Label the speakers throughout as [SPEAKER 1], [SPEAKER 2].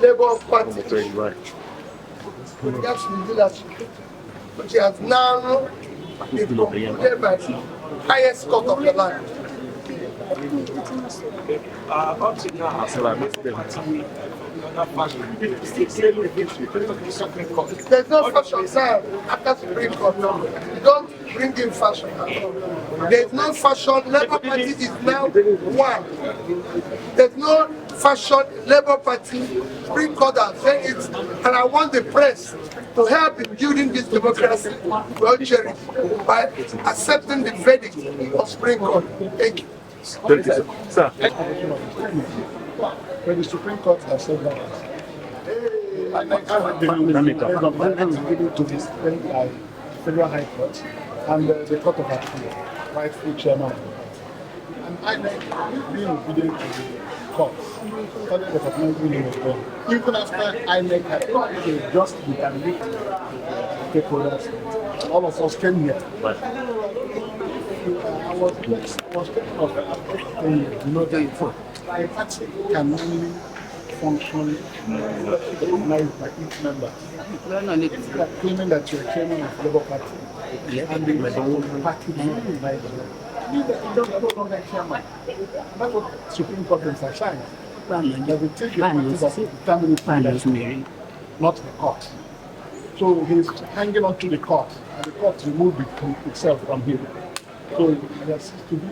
[SPEAKER 1] Labour Party. That's the leadership. Which has now been concluded by the highest court of the land.
[SPEAKER 2] Up to now,
[SPEAKER 1] there's no fashion, sir. After Supreme Court, you don't bring in fashion. There's no fashion. Labour Party is now one. There's no fashion. Labour Party. Supreme Court has said it, and I want the press to help in building this democracy well cherished by accepting the verdict of Supreme Court. Thank you.
[SPEAKER 3] Thank you, sir.
[SPEAKER 4] When the Supreme Court has said that, I'm given to this Federal High Court and the Court of Appeal, rightful chairman. And INEC being obedient to the court, started recognizing him as well. Even after INEC had just determined stakeholders, all of us came here. I was thinking of the party can only function recognized by each member. Claiming that you're chairman of the Labour Party and the party is recognized. You don't no longer chairman. That's what Supreme Court emphasized. That we take your party that determines not the court. So he's hanging on to the court, and the court removed itself from him. So there's to be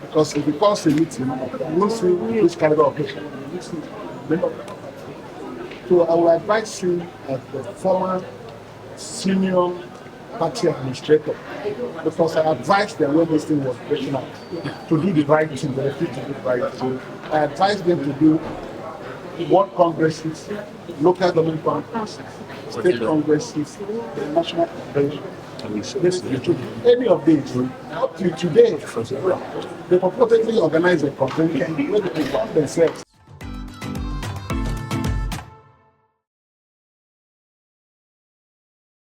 [SPEAKER 4] because if the court meeting, you won't see this kind of occasion. So I will advise you as the former senior party administrator, because I advised them when this thing was breaking out to do the right thing, to do the right thing. I advised them to do world congresses, local government congresses, state congresses, the national convention. Any of these, up to today, they purportedly organize a convention where they inform themselves